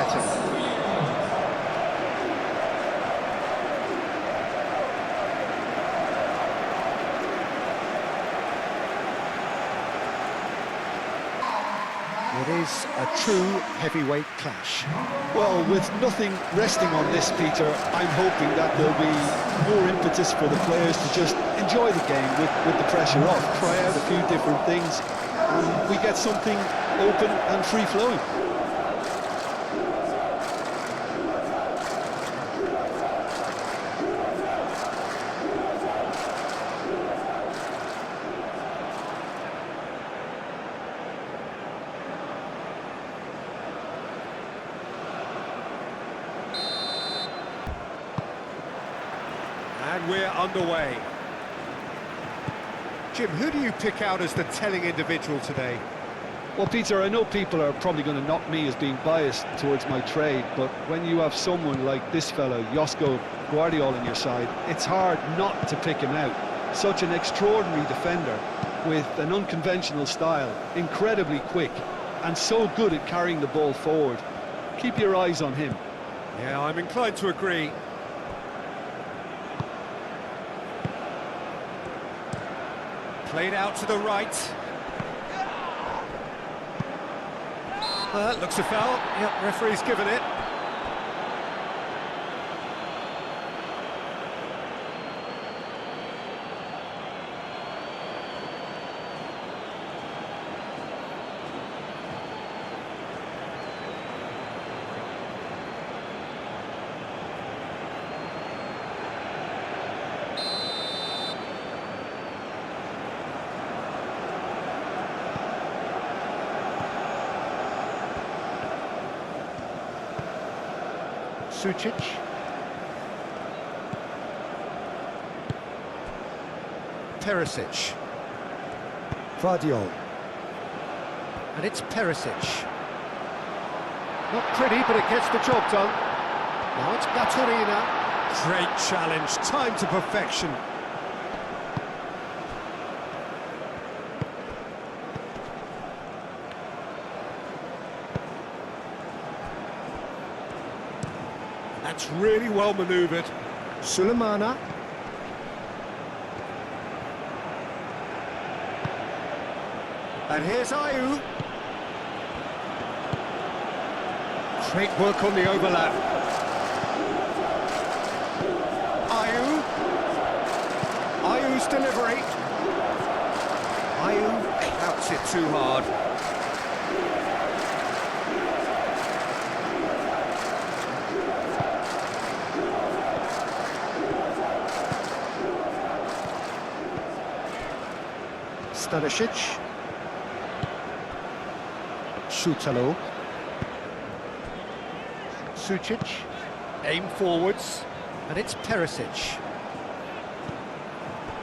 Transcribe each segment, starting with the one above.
setting. It is a true heavyweight clash. Well, with nothing resting on this, Peter, I'm hoping that there'll be more impetus for the players to just enjoy the game with the pressure off, try out a few different things, and we get something open and free-flowing. And we're underway. Jim, who do you pick out as the telling individual today? Well, Peter, I know people are probably going to knock me as being biased towards my trade, but when you have someone like this fellow, Josko Guardiola, on your side, it's hard not to pick him out. Such an extraordinary defender with an unconventional style, incredibly quick, and so good at carrying the ball forward. Keep your eyes on him. Yeah, I'm inclined to agree. Played out to the right. That looks a foul. Yep, referee's given it. Sucic. Perisic. Vardiol. And it's Perisic. Not pretty, but it gets the job done. Now it's Baturina. Great challenge, time to perfection. That's really well manoeuvred. Sulemana. And here's Ayew. Great work on the overlap. Ayew. Ayew's delivery. Ayew clouts it too hard. Stoppage. Šutalo. Sucic. Aim forwards. And it's Perisic.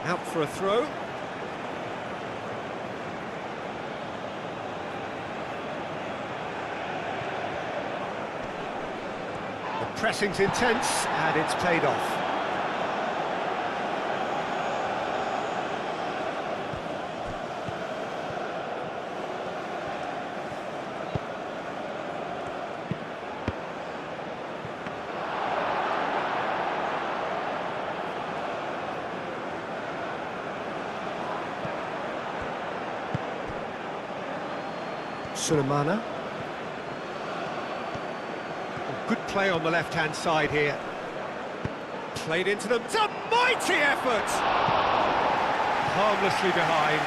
Out for a throw. The pressing's intense, and it's paid off. Sulemana. Good play on the left-hand side here. Played into them. It's a mighty effort! Harmlessly behind.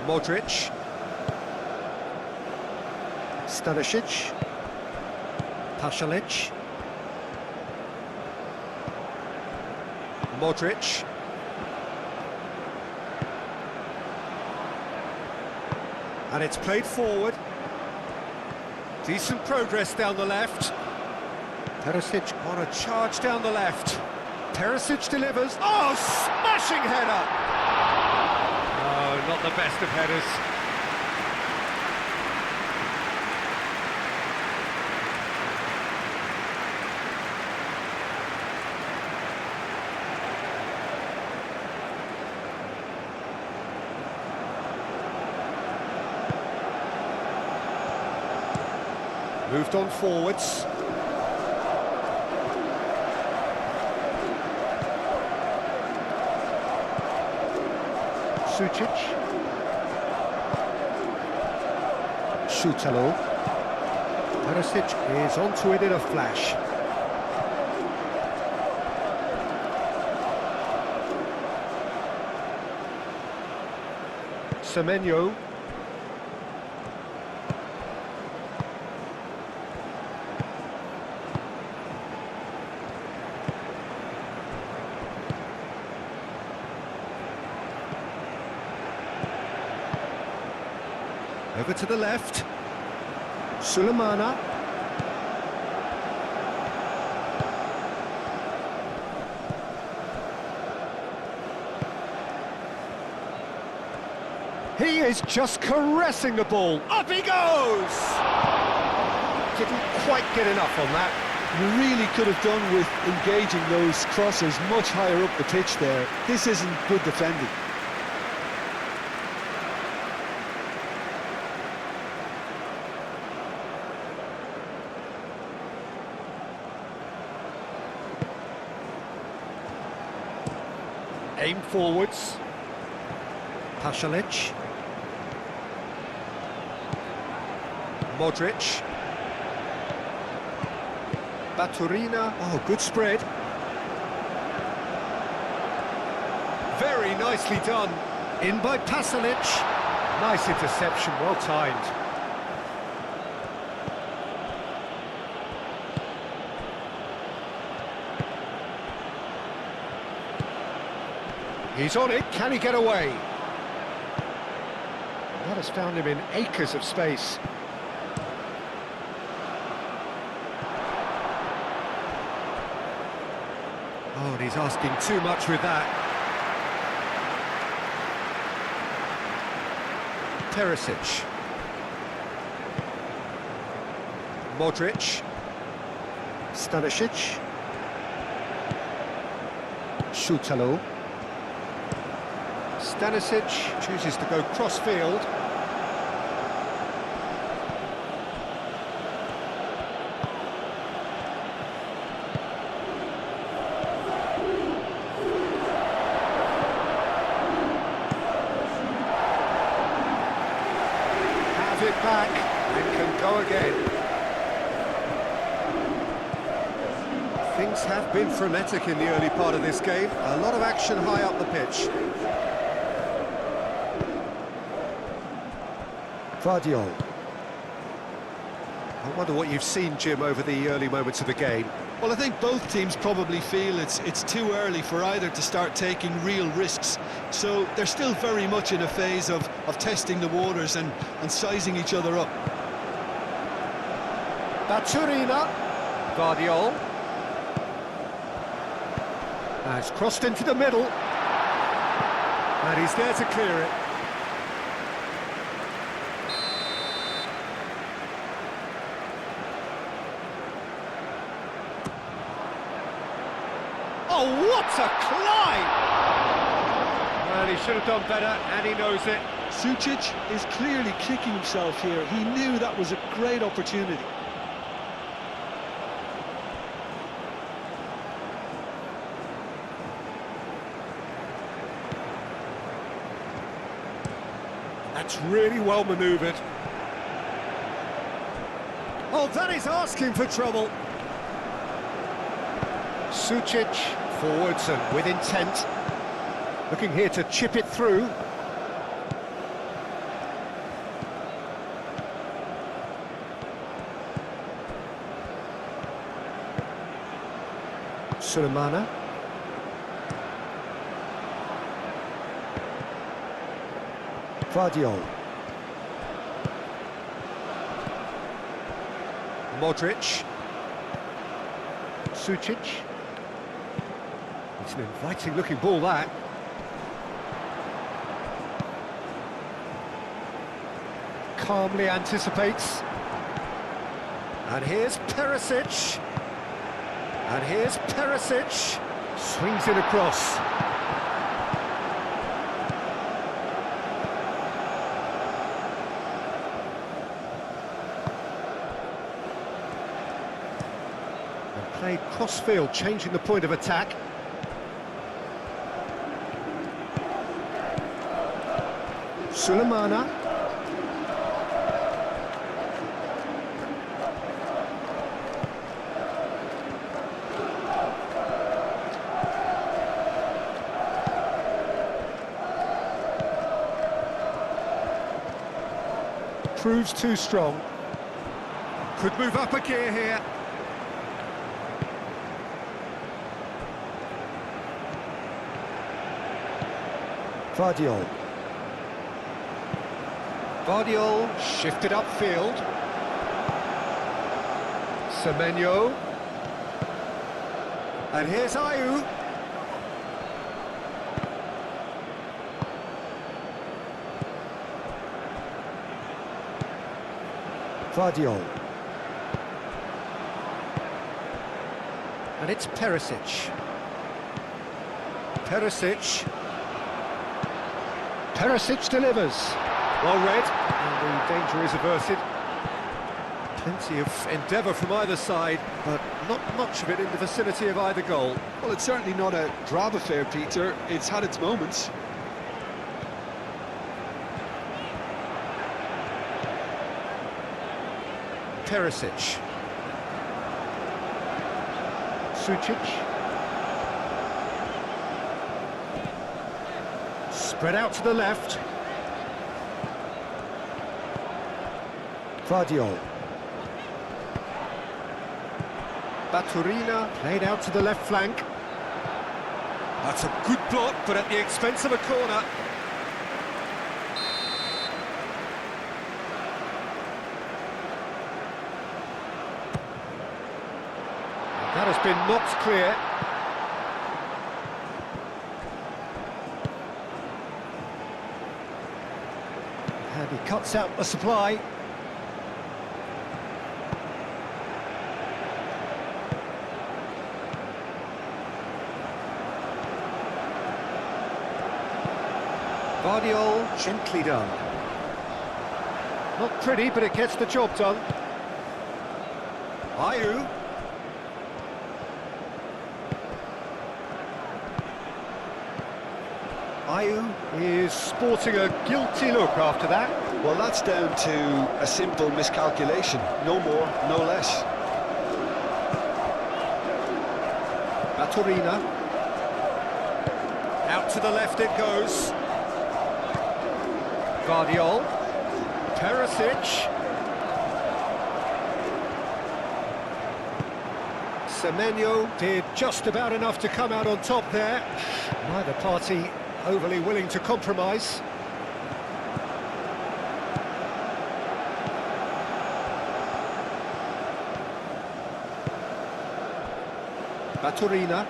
Modric. Stanisic. Pasalic. Modric. And it's played forward. Decent progress down the left. Perisic. On a charge down the left. Perisic delivers. Oh, smashing header! Oh, not the best of headers. Moved on forwards. Sucic. Shutalo. Perisic is onto it in a flash. Semenyo. Over to the left. Sulemana. He is just caressing the ball. Up he goes! Didn't quite get enough on that. You really could have done with engaging those crosses much higher up the pitch there. This isn't good defending. Aim forwards. Pasalic. Modric. Baturina. Oh, good spread. Very nicely done. In by Pasalic. Nice interception, well timed. He's on it, can he get away? That has found him in acres of space. Oh, and he's asking too much with that. Perisic. Modric. Stanisic. Shutalo. Stanisic chooses to go cross-field. Have it back and can go again. Things have been frenetic in the early part of this game. A lot of action high up the pitch. Vardiol. I wonder what you've seen, Jim, over the early moments of the game. Well, I think both teams probably feel it's too early for either to start taking real risks. So they're still very much in a phase of testing the waters and sizing each other up. Baturina. Vardiol. Has crossed into the middle. And he's there to clear it. Oh, what a climb! Well, he should have done better, and he knows it. Sucic is clearly kicking himself here. He knew that was a great opportunity. That's really well manoeuvred. Oh, that is asking for trouble. Sucic, forwards and with intent. Looking here to chip it through. Sulemana. Vardiol. Modric. Sucic. It's an inviting looking ball, that. Calmly anticipates. And here's Perisic. And here's Perisic. Swings it across. Played cross-field, changing the point of attack. Sulemana. Proves too strong. Could move up a gear here. Vardiol. Vardiol shifted upfield. Semenyo. And here's Ayew. Vardiol. And it's Perisic. Perisic. Perisic delivers. Well read, and the danger is averted. Plenty of endeavour from either side, but not much of it in the vicinity of either goal. Well, it's certainly not a drab affair, Peter. It's had its moments. Perisic. Sucic. Spread out to the left. Vardiol. Baturina played out to the left flank. That's a good block, but at the expense of a corner. That has been knocked clear. And he cuts out the supply. Vardiol, gently done. Not pretty, but it gets the job done. Ayew. Ayew is sporting a guilty look after that. Well, that's down to a simple miscalculation. No more, no less. Baturina. Out to the left it goes. Vardiol. Perisic. Semenyo did just about enough to come out on top there. Neither party overly willing to compromise. Baturina.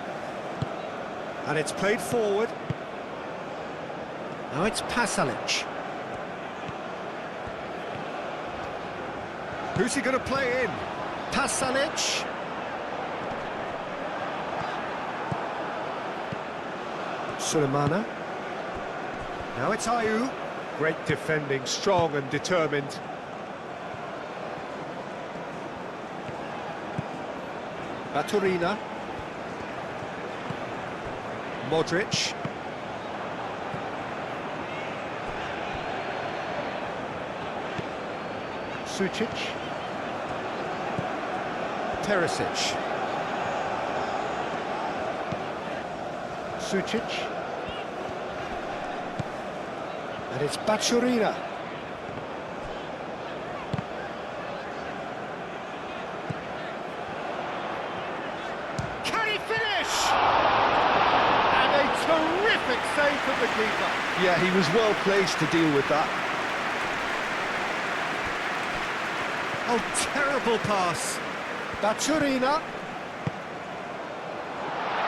And it's played forward. Now it's Pasalic. Who's he going to play in? Pasalic. Sulemana. Now it's Ayew. Great defending, strong and determined. Baturina. Modric. Sucic. Perisic. Sucic. And it's Baturina. Can he finish? And a terrific save from the keeper. Yeah, he was well placed to deal with that. Oh, terrible pass. Baturina.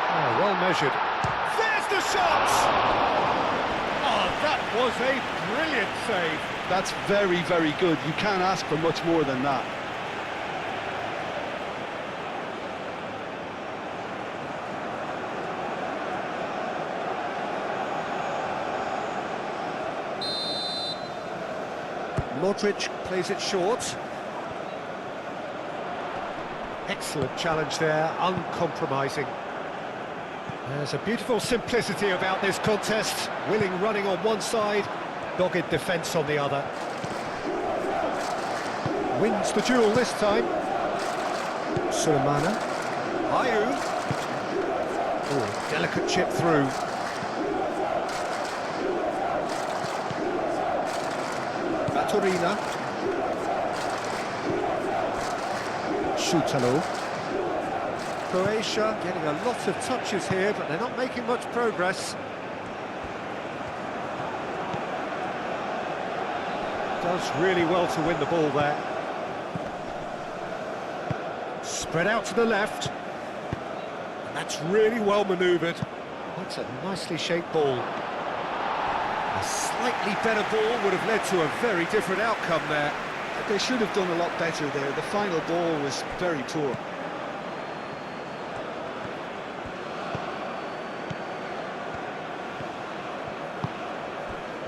Oh, well measured. There's the shot! That was a brilliant save. That's very, very good. You can't ask for much more than that. Modric plays it short. Excellent challenge there, uncompromising. There's a beautiful simplicity about this contest. Willing running on one side, dogged defence on the other. Wins the duel this time. Sulemana. Ayew. Oh, delicate chip through. Baturina. Shutalo. Croatia getting a lot of touches here, but they're not making much progress. Does really well to win the ball there. Spread out to the left. And that's really well manoeuvred. That's a nicely shaped ball. A slightly better ball would have led to a very different outcome there. They should have done a lot better there. The final ball was very poor.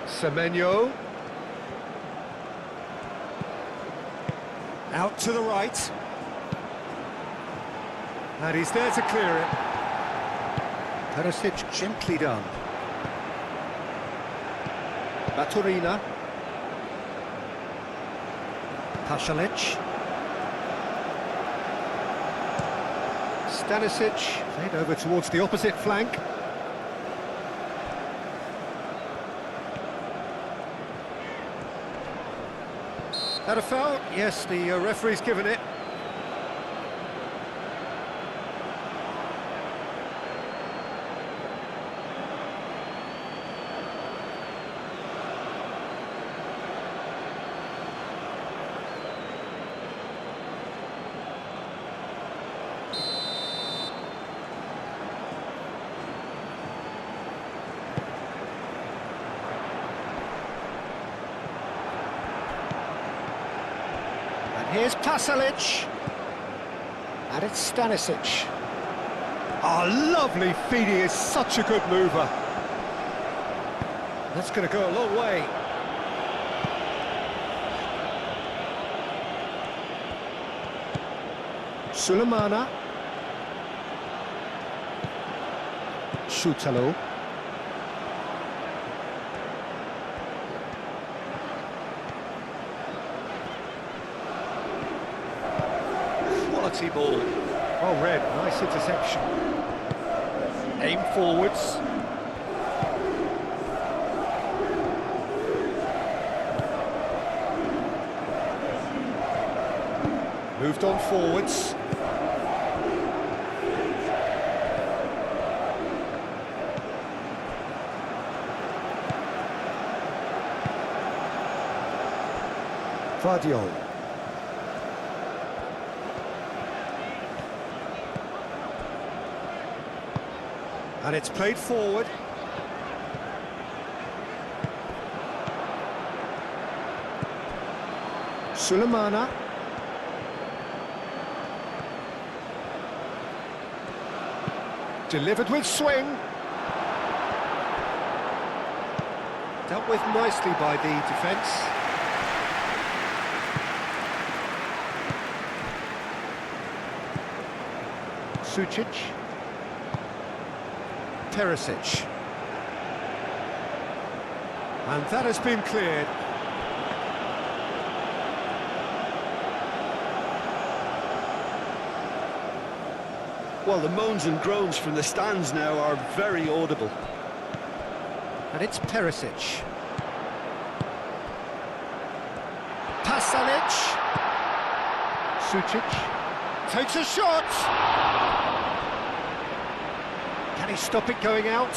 Semenyo. Out to the right. And he's there to clear it. Perisic gently done. Baturina. Pasalic. Stanisic played over towards the opposite flank. That a foul? Yes, the referee's given it. Here's Pasalic, and it's Stanisic. Oh, lovely feed, he is such a good mover. That's going to go a long way. Sulemana. Shutalo. Ball. Well read, nice interception. Aim forwards. Moved on forwards. Vardiol. And it's played forward. Sulemana. Delivered with swing. Dealt with nicely by the defence. Sucic. Perisic. And that has been cleared. Well, the moans and groans from the stands now are very audible. And it's Perisic. Pasalic. Sucic. Takes a shot. Can he stop it going out?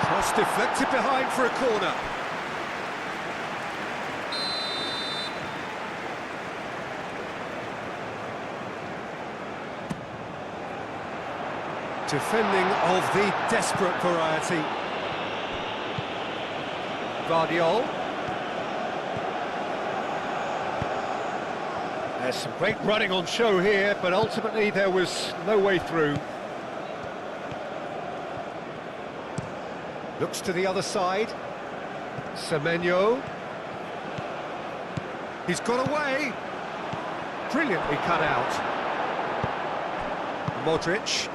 Cross deflected behind for a corner. Defending of the desperate variety. Vardiol. There's some great running on show here, but ultimately there was no way through. Looks to the other side. Semenyo. He's got away. Brilliantly cut out. Modric.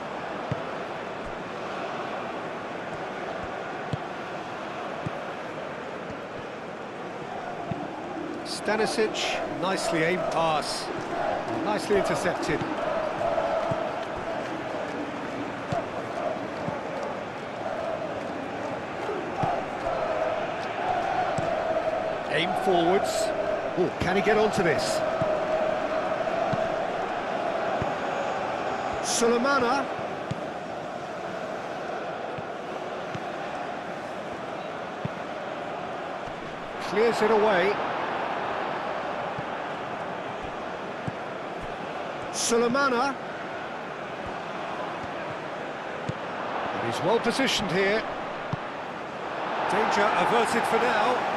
Stanisic, nicely aimed pass. Nicely intercepted. Aim forwards. Oh, can he get onto this? Sulemana. Clears it away. Sulemana. And he's well positioned here. Danger averted for now.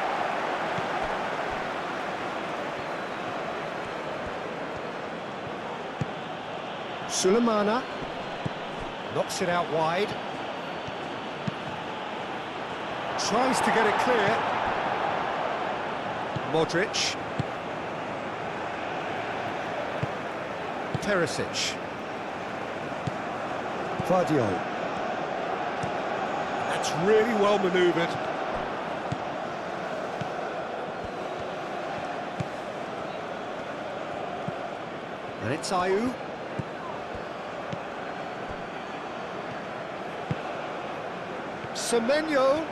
Sulemana knocks it out wide. Tries to get it clear. Modric. Perisic. Vardio. That's really well manoeuvred. And it's Ayew. Semenyo.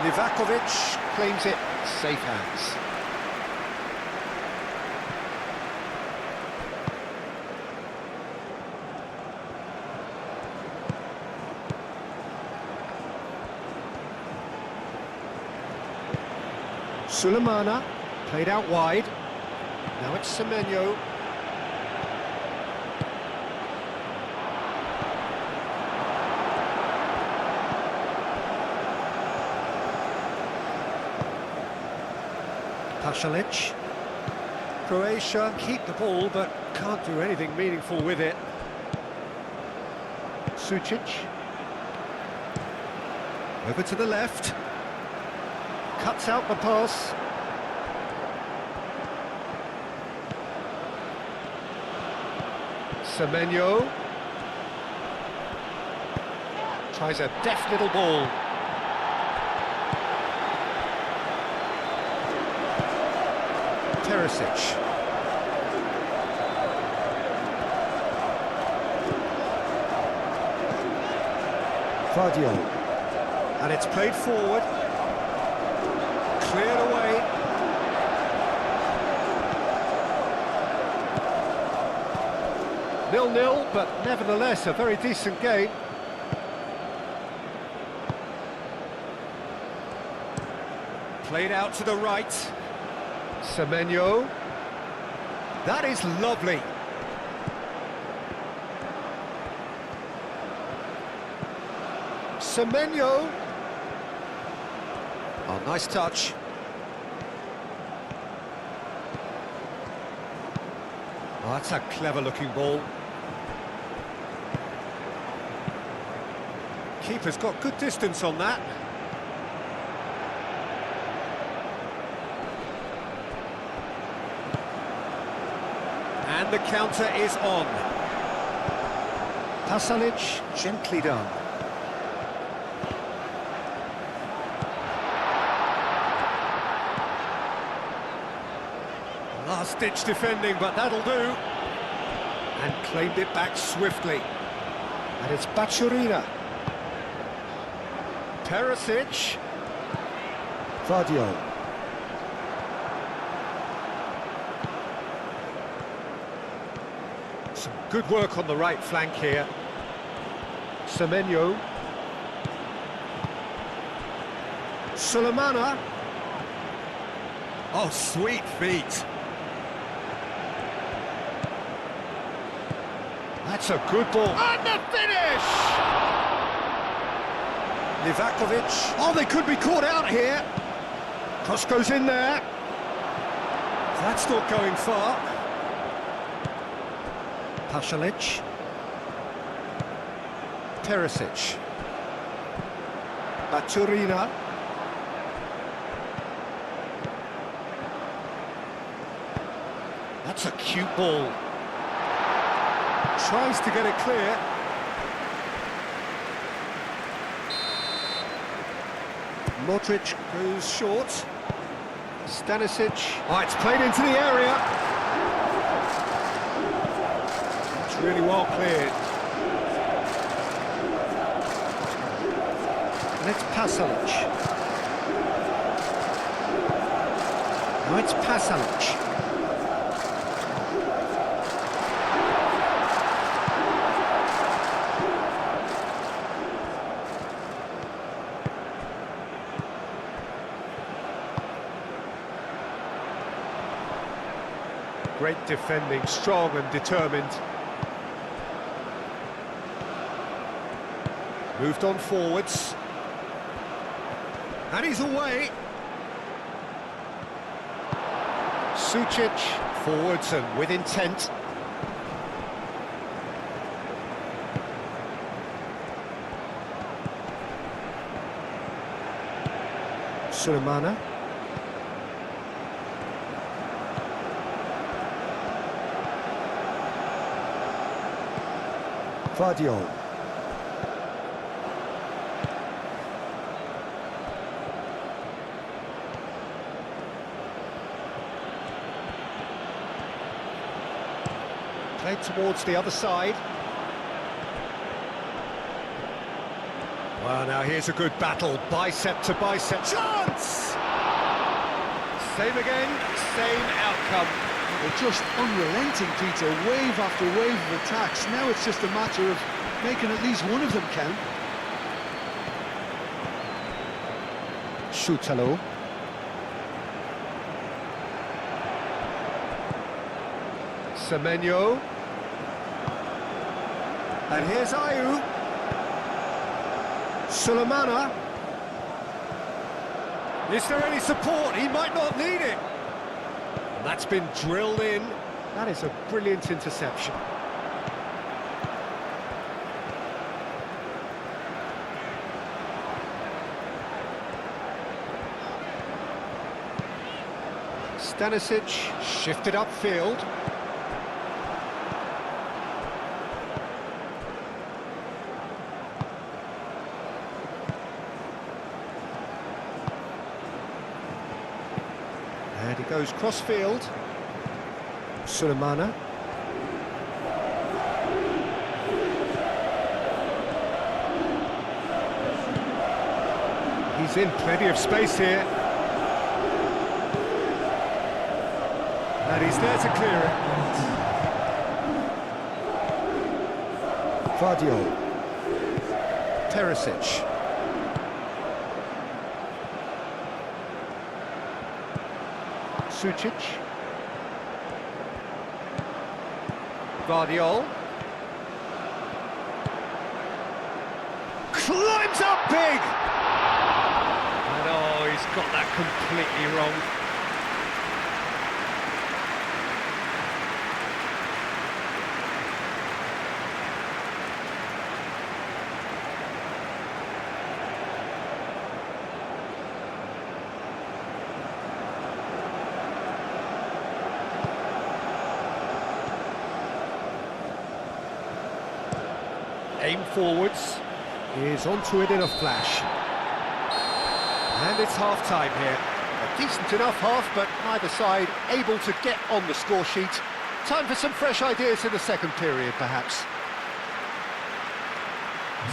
Livakovic claims it. Safe hands. Sulemana played out wide. Now it's Semenyo. Pasalic. Croatia keep the ball but can't do anything meaningful with it. Sucic. Over to the left. Cuts out the pass. Semenyo. Tries a deft little ball. Perisic. Vardio. And it's played forward. Cleared away. Nil-nil, but nevertheless a very decent game. Played out to the right. Semenyo. That is lovely. Semenyo. Oh, nice touch. Oh, that's a clever-looking ball. Keeper's got good distance on that. And the counter is on. Pasalic, gently done. Last-ditch defending, but that'll do. And claimed it back swiftly. And it's Bachurina. Perisic. Vardio. Some good work on the right flank here. Semenyo. Sulemana. Oh, sweet feet. That's a good ball. And the finish! Livakovic. Oh, they could be caught out here. Cross goes in there. That's not going far. Pasalic. Perisic. Baturina. That's a cute ball. Tries to get it clear. Modric goes short. Stanisic. Oh, it's played into the area. It's really well cleared. And it's Pasalic. Now it's Pasalic. Great defending, strong and determined. Moved on forwards. And he's away. Sucic, forwards and with intent. Sulemana. Vardiol. Played towards the other side. Well, now here's a good battle, bicep to bicep. Chance! Same again, same outcome. They're just unrelenting, Peter, wave after wave of attacks. Now it's just a matter of making at least one of them count. Schutalo. Semenyo. And here's Ayew. Sulemana. Is there any support? He might not need it. And that's been drilled in. That is a brilliant interception. Stanisic shifted upfield. And he goes cross-field. Sulemana. He's in plenty of space here. And he's there to clear it. Vardiol. Perisic. Sucic. Vardiol. Climbs up big! And oh, he's got that completely wrong. Aim forwards, is onto it in a flash. And it's half-time here. A decent enough half, but neither side able to get on the score sheet. Time for some fresh ideas in the second period, perhaps.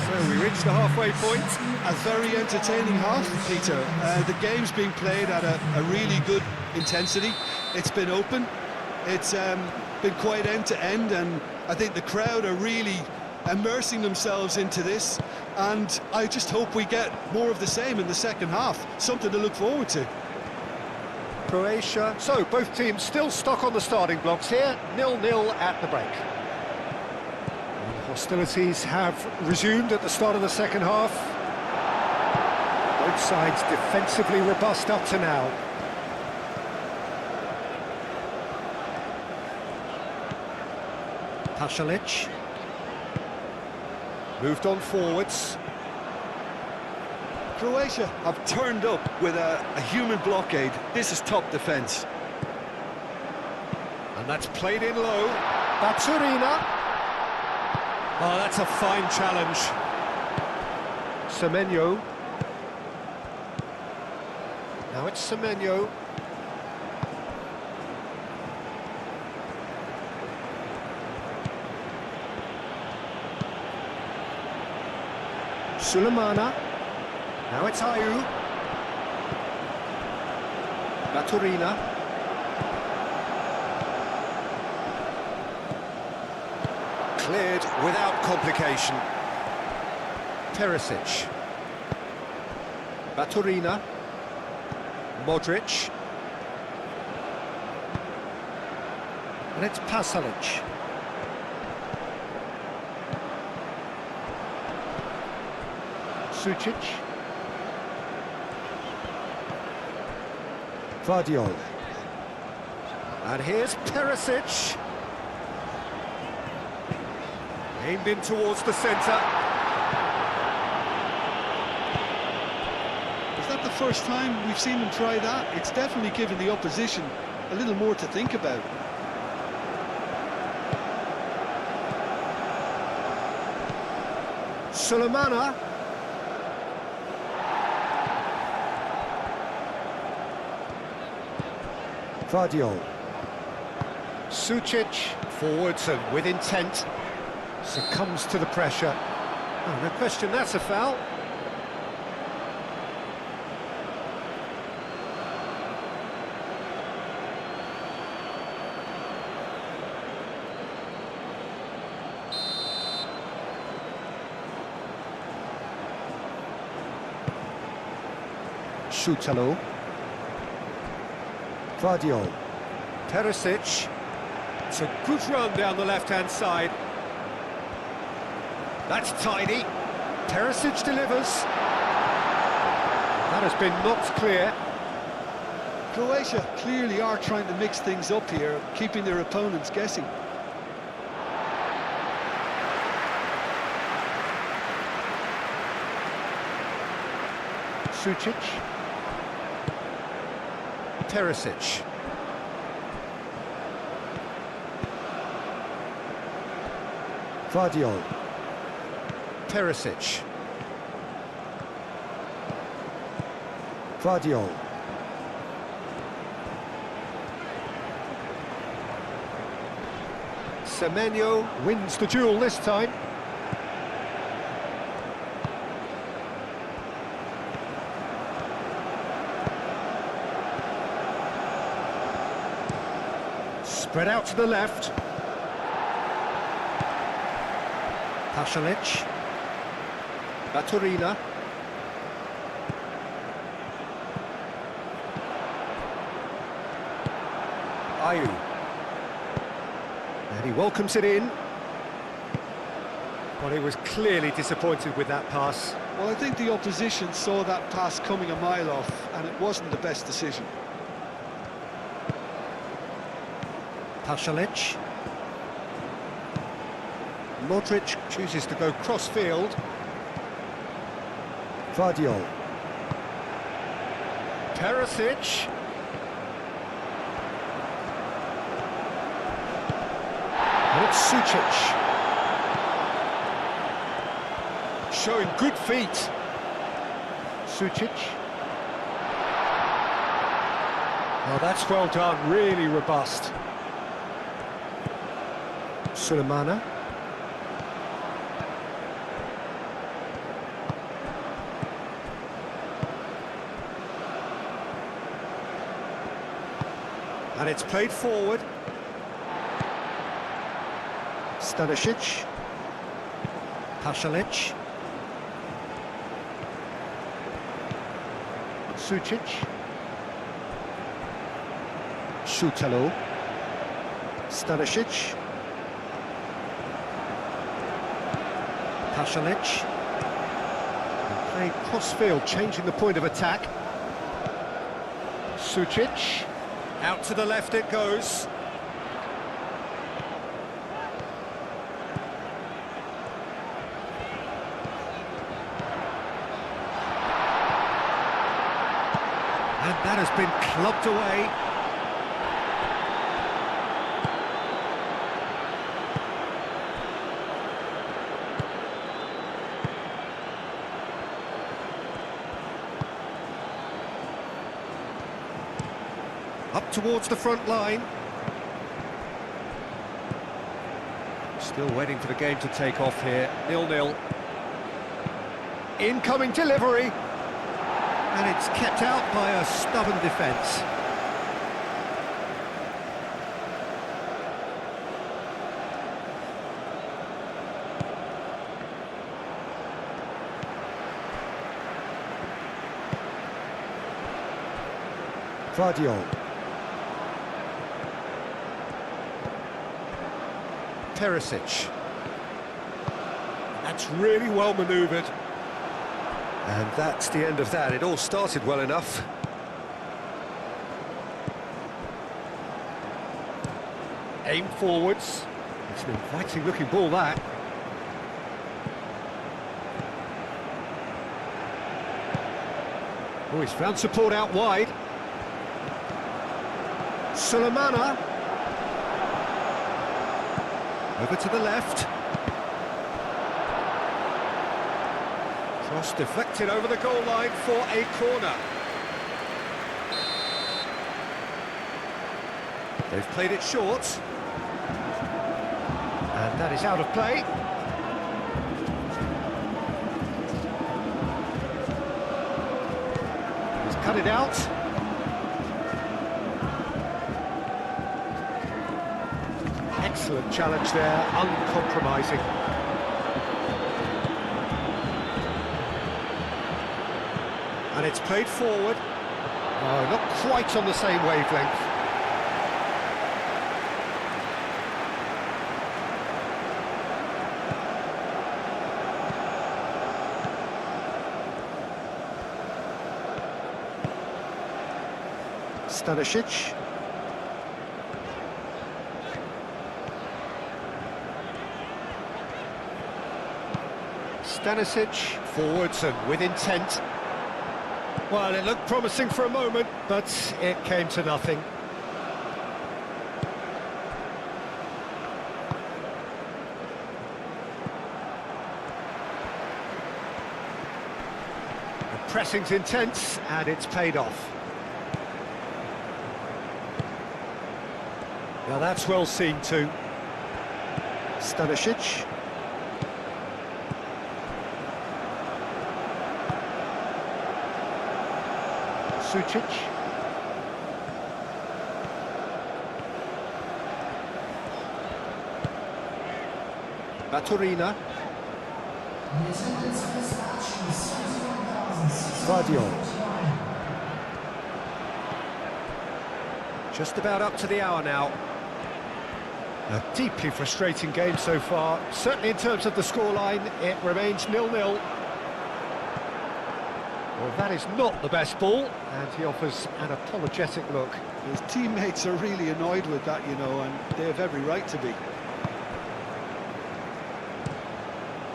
So we reached the halfway point. A very entertaining half, Peter. The game's being played at a really good intensity. It's been open. It's been quite end-to-end, and I think the crowd are really immersing themselves into this, and I just hope we get more of the same in the second half. Something to look forward to. Croatia. So both teams still stuck on the starting blocks here, 0-0 at the break. And hostilities have resumed at the start of the second half. Both sides defensively robust up to now. Pasalic. Moved on forwards. Croatia have turned up with a human blockade. This is top defence. And that's played in low. Baturina. Oh, that's a fine challenge. Semenyo. Now it's Semenyo. Sulemana. Now it's Ayu. Baturina. Cleared without complication. Perisic. Baturina. Modric. And it's Pasalic. Sucic. Vardiol. And here's Perisic. Aimed in towards the centre. Is that the first time we've seen them try that? It's definitely given the opposition a little more to think about. Sulemana. Vardiol. Sucic forwards and with intent. Succumbs to the pressure. Oh, no question, that's a foul. Shutalo. Vardiol. Perisic. It's a good run down the left-hand side. That's tidy. Perisic delivers. That has been knocked clear. Croatia clearly are trying to mix things up here, keeping their opponents guessing. Sucic. Perisic. Vardiol. Perisic. Vardiol. Semenyo Wins the duel this time. Spread out to the left. Pasalic. Baturina. Ayu. And he welcomes it in. Well, he was clearly disappointed with that pass. Well, I think the opposition saw that pass coming a mile off, and it wasn't the best decision. Pasalic. Modric chooses to go cross-field. Vardiol. Perisic. And it's Sucic. Showing good feet. Sucic. Oh, that's well done, really robust. Sulemana. And it's played forward. Stanisic. Pasalic. Sucic. Shutalo. Stanisic. Pasalic. And played cross-field, changing the point of attack. Sucic. Out to the left it goes. That has been clubbed away. Up towards the front line. Still waiting for the game to take off here. 0-0. Incoming delivery. And it's kept out by a stubborn defence. Vardiol. Perisic. That's really well manoeuvred. And that's the end of that. It all started well enough. Aim forwards. It's an inviting looking ball, that. Oh, he's found support out wide. Sulemana. Over to the left. Cross deflected over the goal line for a corner. They've played it short. And that is out of play. He's cut it out. Excellent challenge there, uncompromising. And it's played forward. Oh, not quite on the same wavelength. Stanisic. Stanisic, forwards and with intent. Well, it looked promising for a moment, but it came to nothing. The pressing's intense, and it's paid off. Now that's well seen too. Stanisic. Sucic. Baturina. Vardiol. Just about up to the hour now. A deeply frustrating game so far. Certainly in terms of the scoreline, it remains 0-0. Well, that is not the best ball, and he offers an apologetic look. His teammates are really annoyed with that, you know, and they have every right to be.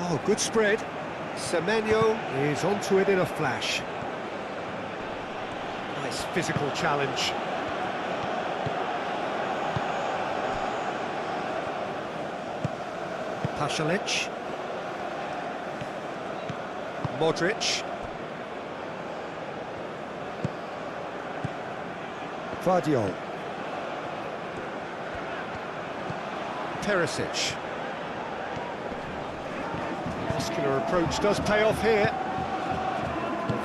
Oh, good spread. Semenyo is onto it in a flash. Nice physical challenge. Pasalic. Modric. Vardiol. Perisic. The muscular approach does pay off here.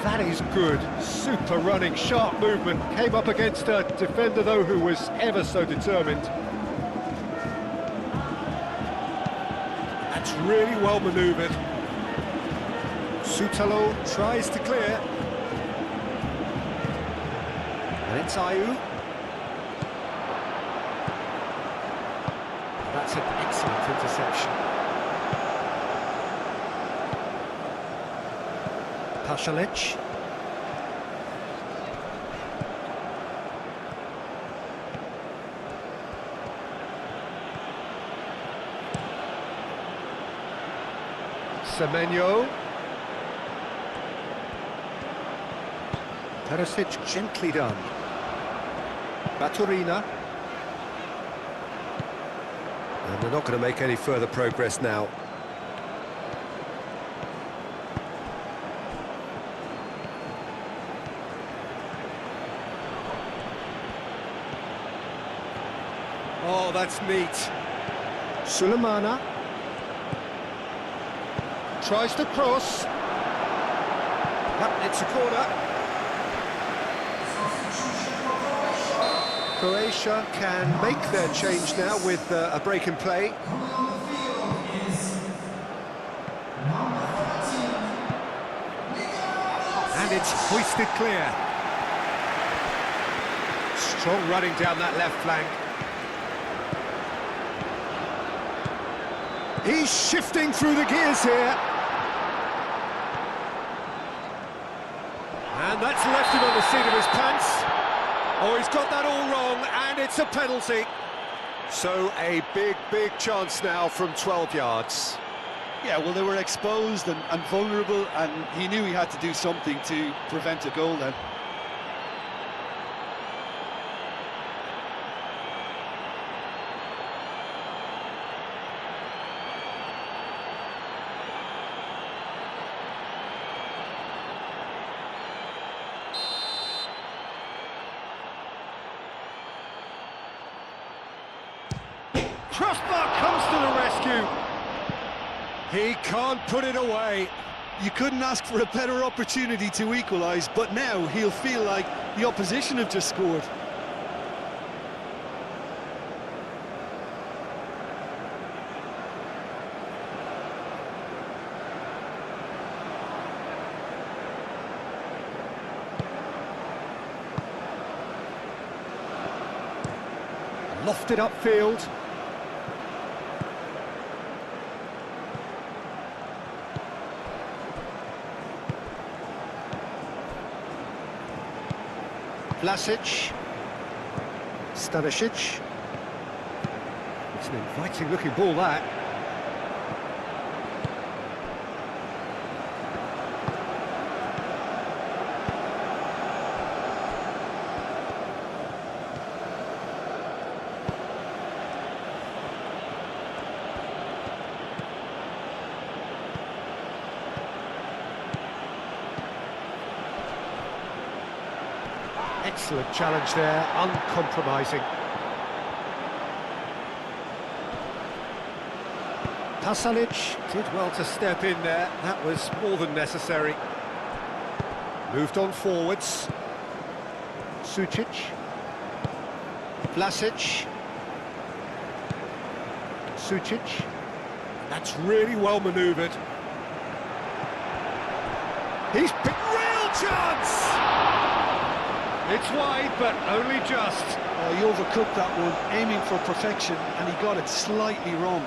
That is good. Super running, sharp movement. Came up against a defender, though, who was ever so determined. That's really well manoeuvred. Sutalo tries to clear. And it's Ayew. That's an excellent interception. Pasalic. Semenyo. Perisic, gently done. Baturina. And they're not going to make any further progress now. Oh, that's neat. Sulemana. Tries to cross. Yep, it's a corner. Croatia can make their change now with a break in play. And it's hoisted clear. Strong running down that left flank. He's shifting through the gears here. And that's left him on the seat of his pants. Oh, he's got that all wrong, and it's a penalty. So a big chance now from 12 yards. Yeah, well, they were exposed and vulnerable, and he knew he had to do something to prevent a goal then. Crossbar comes to the rescue. He can't put it away. You couldn't ask for a better opportunity to equalise, but now he'll feel like the opposition have just scored. Lofted upfield. Vlasic. Stanisic. It's an inviting looking ball, that. Excellent challenge there, uncompromising. Pasalic Did well to step in there. That was more than necessary. moved on forwards. Sucic. Vlasic. Sucic. That's really well manoeuvred. He's picked real chance! It's wide, but only just. Oh, he overcooked that one, aiming for perfection, and he got it slightly wrong.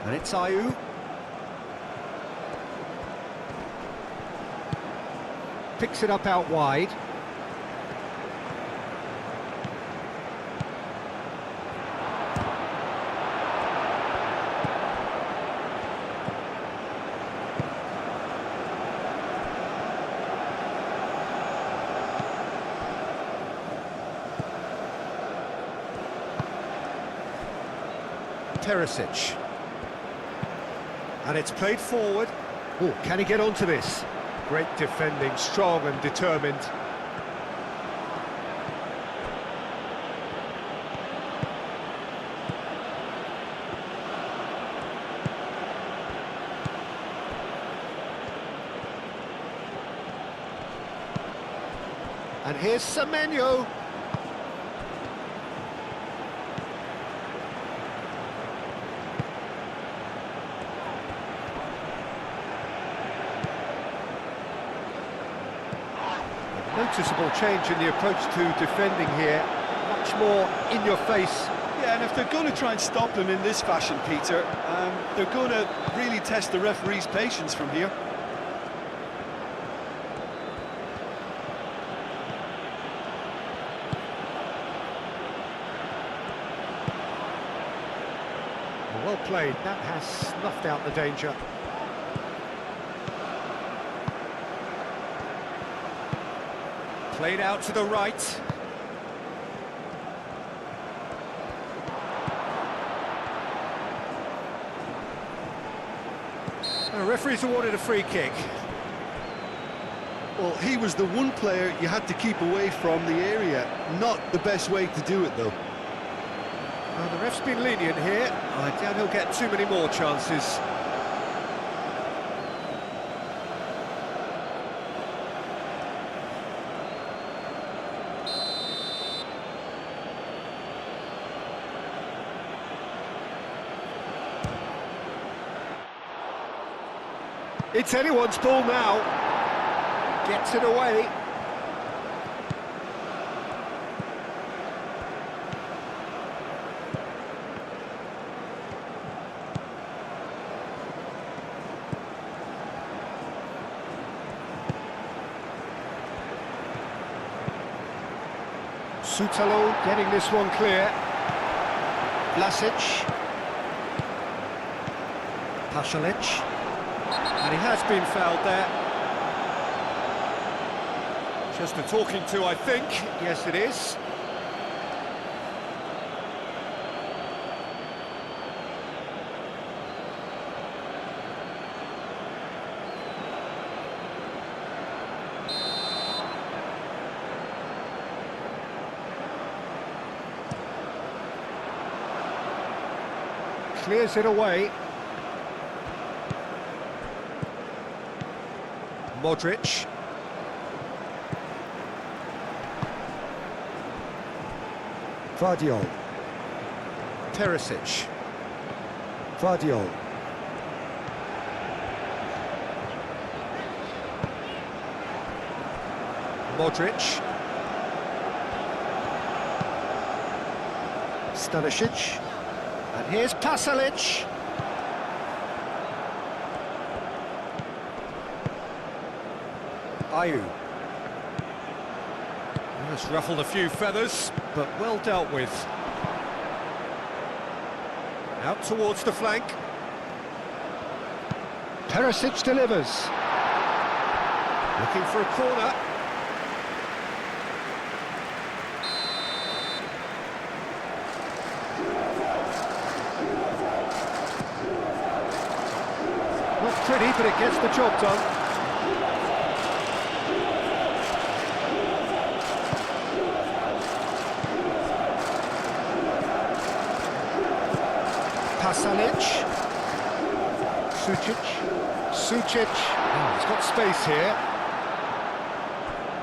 And it's Ayew. Picks it up out wide. Perisic. And it's played forward. Oh, can he get onto this? Great defending, strong and determined. And here's Semenyo. Noticeable change in the approach to defending here. Much more in your face. Yeah, Yeah, and if they're going to try and stop him in this fashion, Peter, they're going to really test the referee's patience from here. Well played, that has snuffed out the danger. Played out to the right. The referee's awarded a free kick. Well, he was the one player you had to keep away from the area. Not the best way to do it, though. Well, the ref's been lenient here. I doubt he'll get too many more chances. It's anyone's ball now. Gets it away. Sutalo getting this one clear. Vlasic. Pasalic. And he has been fouled there. Just a talking to, I think. Yes, it is. Clears it away. Modric. Vardiol. Perisic. Vardiol. Modric. Stanisic. And here's Pasalic. Ayew. That's ruffled a few feathers, but well dealt with. Out towards the flank. Perisic delivers. Looking for a corner. Not pretty, but it gets the job done. Pasalic. Sucic. Oh, he's got space here.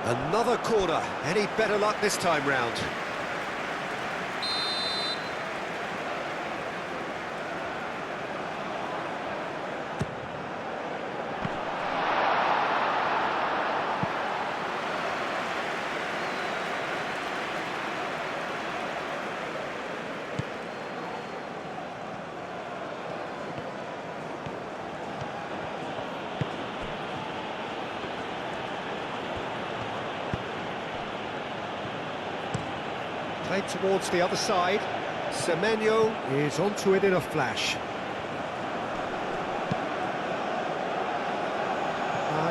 Another corner. Any better luck this time round? Played towards the other side. Semenyo is onto it in a flash.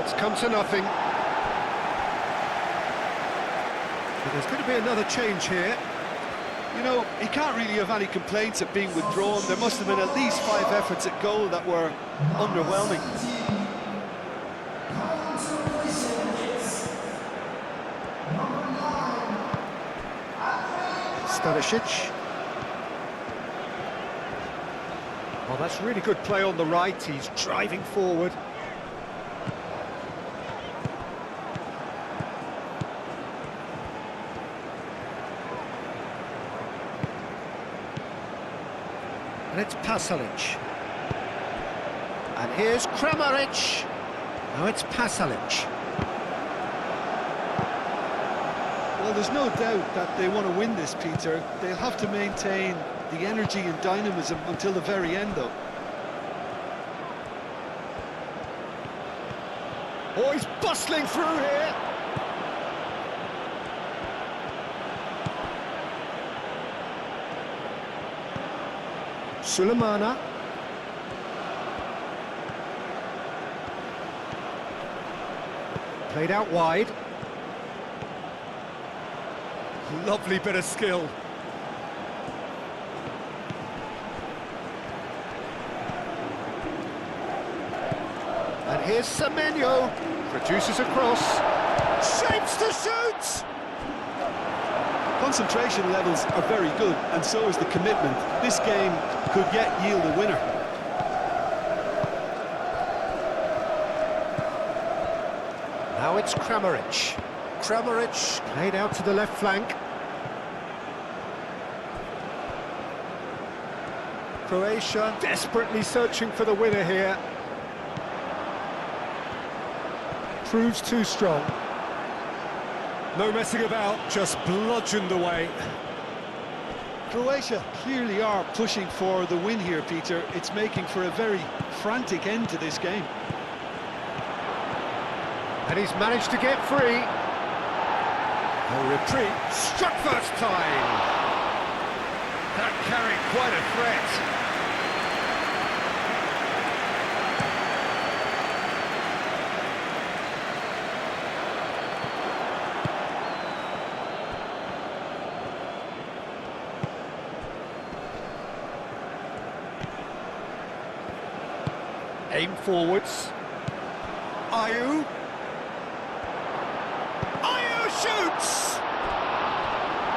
It's come to nothing. But there's going to be another change here. You know, he can't really have any complaints at being withdrawn. There must have been at least 5 efforts at goal that were underwhelming. Stanisic. Oh, that's really good play on the right. He's driving forward. And it's Pasalic. And here's Kramaric. Now it's Pasalic. Well, there's no doubt that they want to win this, Peter. They'll have to maintain the energy and dynamism until the very end, though. Oh, he's bustling through here. Sulemana. Played out wide. Lovely bit of skill. And here's Semenyo. Produces a cross. Shapes to shoot! Concentration levels are very good, and so is the commitment. This game could yet yield a winner. Now it's Kramaric. Kramaric played out to the left flank. Croatia desperately searching for the winner here. Proves too strong. No messing about, just bludgeoned away. Croatia clearly are pushing for the win here, Peter. It's making for a very frantic end to this game. And he's managed to get free. A retreat, struck first time. That carried quite a threat. Aim forwards. Ayew. Ayew shoots!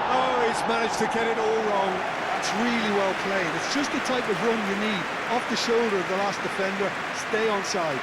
Oh, he's managed to get it all wrong. That's really well played. It's just the type of run you need. Off the shoulder of the last defender, stay onside.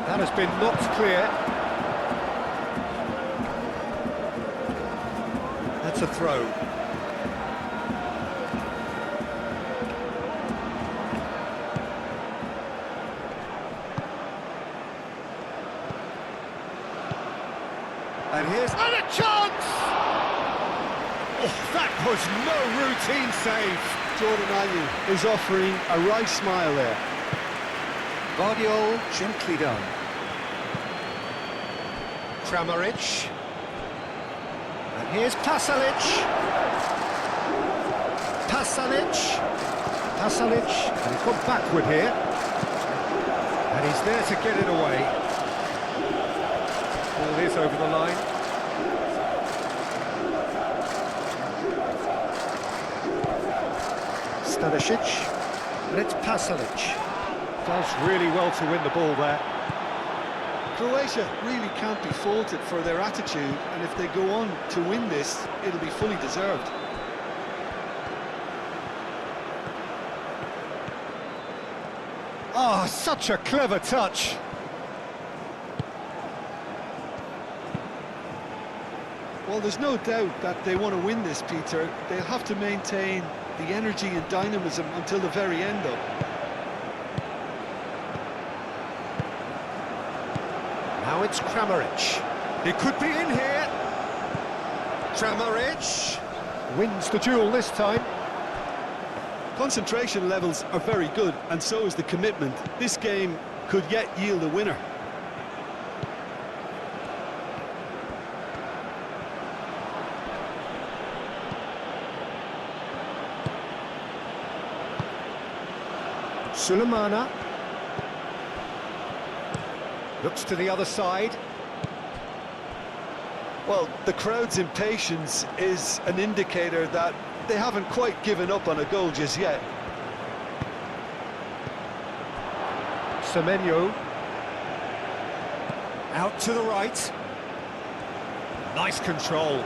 That has been knocked clear. That's a throw. And here's a chance! Oh, that was no routine save. Jordan Ayew is offering a right smile there. Guardiol gently done. Kramaric. And here's Pasalic. Pasalic. Pasalic. And he's gone backward here. And he's there to get it away. Ball is over the line. Stanisic. And it's Pasalic. Does really well to win the ball there. Croatia really can't be faulted for their attitude, and if they go on to win this, it'll be fully deserved. Oh, such a clever touch. Well, there's no doubt that they want to win this, Peter. They'll have to maintain the energy and dynamism until the very end, though. Now it's Kramaric. He could be in here. Kramaric wins the duel this time. Concentration levels are very good, and so is the commitment. This game could yet yield a winner. Sulemana. Looks to the other side. Well, the crowd's impatience is an indicator that they haven't quite given up on a goal just yet. Semenyo. Out to the right. Nice control.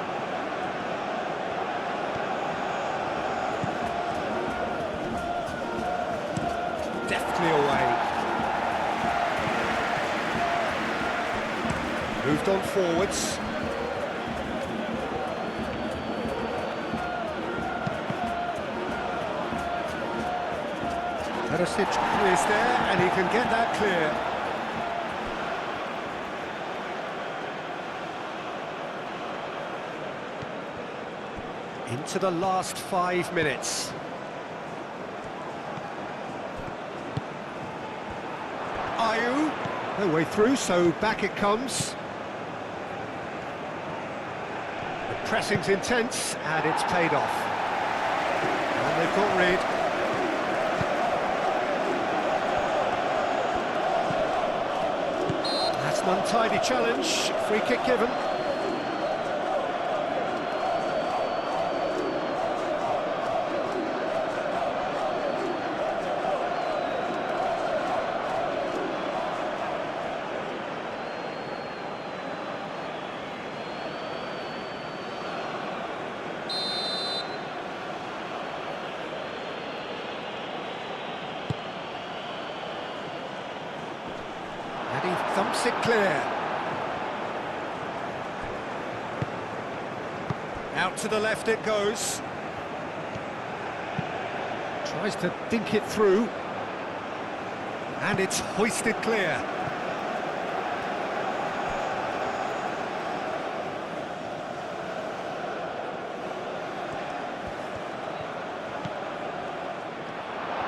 deftly away. Moved on forwards. Perisic is there, and he can get that clear. Into the last 5 minutes. Ayew, no way through, so back it comes. The pressing's intense, and it's paid off. And they've got rid. That's an untidy challenge, free kick given. And he thumps it clear. Out to the left it goes. Tries to dink it through. And it's hoisted clear.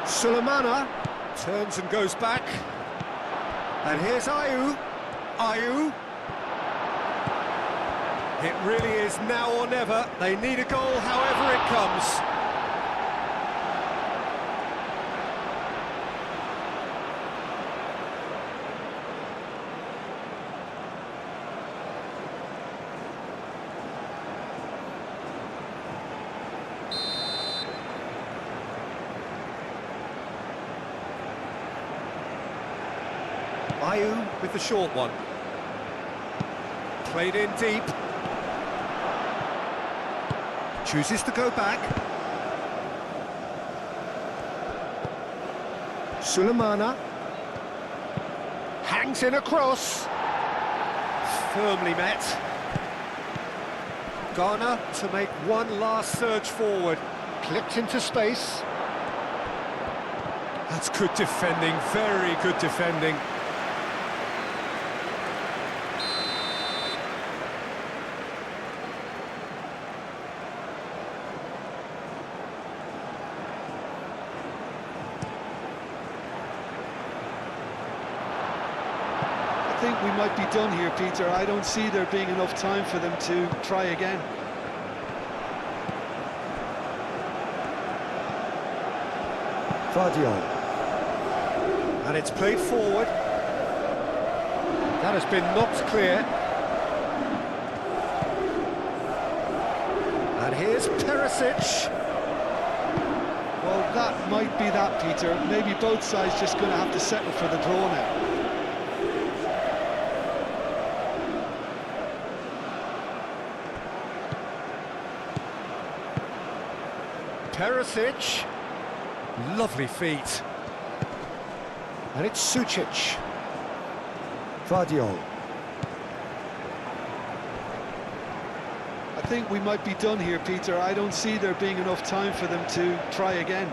Sulemana turns and goes back. And here's Ayew. Ayew. It really is now or never. They need a goal however it comes. Ayew with the short one. Played in deep. Chooses to go back. Sulemana. Hangs in across. Firmly met. Ghana to make one last surge forward. Clipped into space. That's good defending, very good defending. I think we might be done here, Peter. I don't see there being enough time for them to try again. Vardiol. And it's played forward. That has been knocked clear. And here's Perisic. Well, that might be that, Peter. Maybe both sides just going to have to settle for the draw now. Perisic. Lovely feet. And it's Sucic. Vardiol. I think we might be done here, Peter. I don't see there being enough time for them to try again.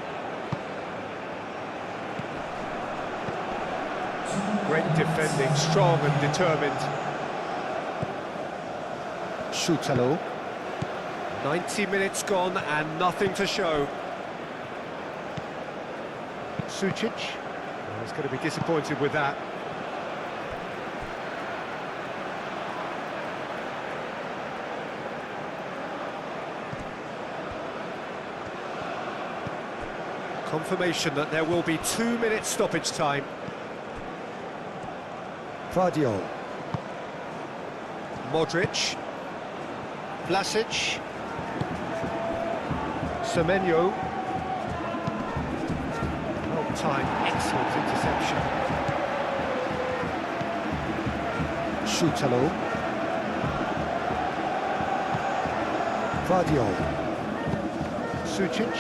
Great defending, strong and determined. Schutalo. 90 minutes gone and nothing to show. Sucic. Oh, he's going to be disappointed with that. Confirmation that there will be 2 minutes stoppage time. Vardiol. Modric. Vlasic. Semenyo. Well timed, excellent interception. Schutalo. Vardiol. Sucic.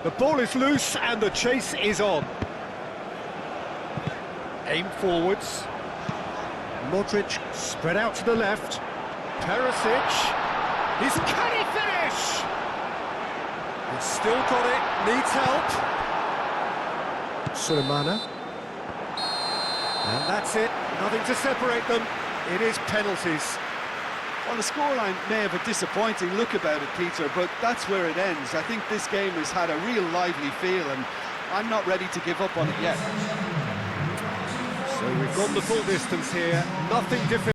The ball is loose and the chase is on. Aim forwards. Modric spread out to the left. Perisic. Can he finish? He's still got it, needs help. Sulemana. And that's it, nothing to separate them. It is penalties. Well, the scoreline may have a disappointing look about it, Peter, but that's where it ends. I think this game has had a real lively feel, and I'm not ready to give up on it yet. So we've gone the full distance here, nothing different.